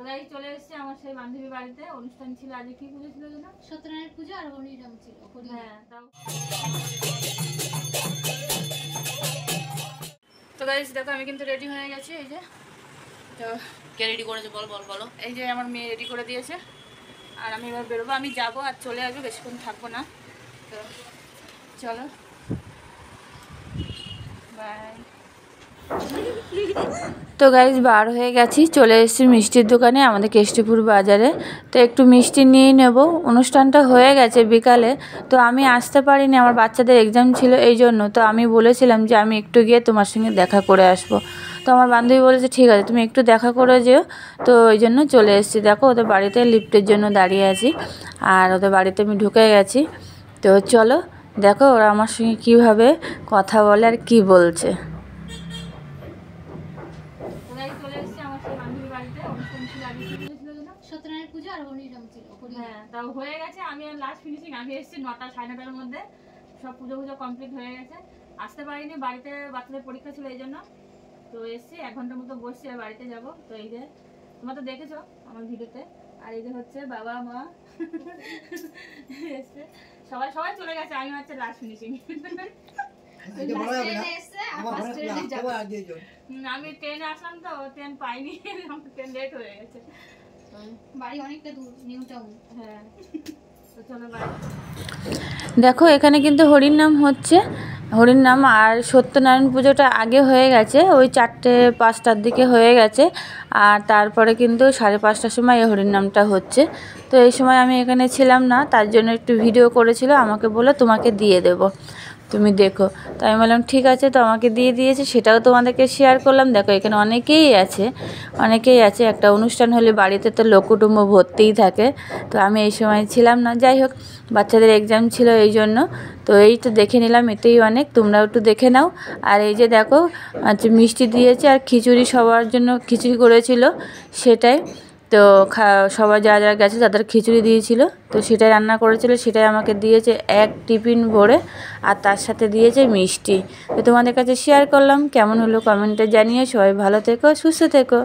Guys চলে এসেছে আমার সেই বান্ধবী বাড়িতে, অনুষ্ঠান ছিল আজকে। কি পুজো ছিল যেন? সত্যনারায়ণ পূজা আর হরিনাম ছিল। হ্যাঁ তাও। তো গাইস দেখো আমি কিন্তু রেডি হয়ে গেছি। এই যে তো কে রেডি করেছে বলো। এই যে আমার মেয়ে রেডি করে দিয়েছে, আর আমি এবার বেরোবো। আমি যাবো আর চলে আসবো, বেশিক্ষণ থাকবো না। তো চলো বাই। তো গাইজ বার হয়ে গেছি, চলে এসেছি মিষ্টির দোকানে আমাদের কেষ্টপুর বাজারে। তো একটু মিষ্টি নিয়ে নেব। অনুষ্ঠানটা হয়ে গেছে বিকালে, তো আমি আসতে পারিনি, আমার বাচ্চাদের এক্সাম ছিল এই জন্য। তো আমি বলেছিলাম যে আমি একটু গিয়ে তোমার সঙ্গে দেখা করে আসবো। তো আমার বান্ধবী বলেছে ঠিক আছে তুমি একটু দেখা করে যেও। তো ওই জন্য চলে এসেছি। দেখো ওদের বাড়িতে লিফটের জন্য দাঁড়িয়ে আছি, আর ওদের বাড়িতে আমি ঢুকে গেছি। তো চলো দেখো ওরা আমার সঙ্গে কীভাবে কথা বলে আর কি বলছে। সত্যনারায়ণ পূজা আর হরিনাম ছিল। হ্যাঁ তাও হয়ে গেছে। আমি লাস্ট ফিনিশিং আমি এসেছি 9টা 9:30টার মধ্যে, সব পুজো কমপ্লিট হয়ে গেছে। আসতে পারিনি, বাড়িতে বাচ্চাদের পরীক্ষা ছিল এই জন্য। তো এসেছি 1 ঘন্টার মতো বসছি, আর বাড়িতে যাব। তো এই যে তোমরা তো দেখেছো আমার ভিডিওতে, আর এই যে হচ্ছে বাবা মা এসছে, সবাই চলে গেছে, আমি হচ্ছে লাস্ট ফিনিশিং। আমি ট্রেনে আসলাম, তো ট্রেন পাইনি, ট্রেন লেট হয়ে গেছে। বাড়ি অনেকটা দূর, নিউ টাউন। হ্যাঁ তো চলো বাই। দেখো এখানে কিন্তু হরির নাম হচ্ছে, হরির নাম। আর সত্যনারায়ণ পুজোটা আগে হয়ে গেছে, ওই 4টে-5টার দিকে হয়ে গেছে। আর তারপরে কিন্তু 5:30টার সময় এই হরির নামটা হচ্ছে। তো এই সময় আমি এখানে ছিলাম না, তার জন্য একটু ভিডিও করেছিল, আমাকে বলে তোমাকে দিয়ে দেবো, তুমি দেখো। তো আমি বললাম ঠিক আছে, তো আমাকে দিয়ে দিয়েছে, সেটাও তোমাদেরকে শেয়ার করলাম। দেখো এখানে অনেকেই আছে। একটা অনুষ্ঠান হলে বাড়িতে তো লোককুটুম্ব ভর্তিই থাকে। তো আমি এই সময় ছিলাম না, যাই হোক বাচ্চাদের এক্সাম ছিল এই জন্য। তো এই তো দেখে নিলাম, এতেই অনেক, তোমরাও একটু দেখে নাও। আর এই যে দেখো মিষ্টি দিয়েছে, আর খিচুড়ি সবার জন্য খিচুড়ি করেছিল সেটাই। তো সবাই যারা গেছে তাদের খিচুড়ি দিয়েছিল, তো সেটাই রান্না করেছিল, সেটাই আমাকে দিয়েছে 1 টিফিন ভরে, আর তার সাথে দিয়েছে মিষ্টি। তো তোমাদের কাছে শেয়ার করলাম, কেমন হলো কমেন্টে জানিয়ে। সবাই ভালো থেকো, সুস্থ থেকো।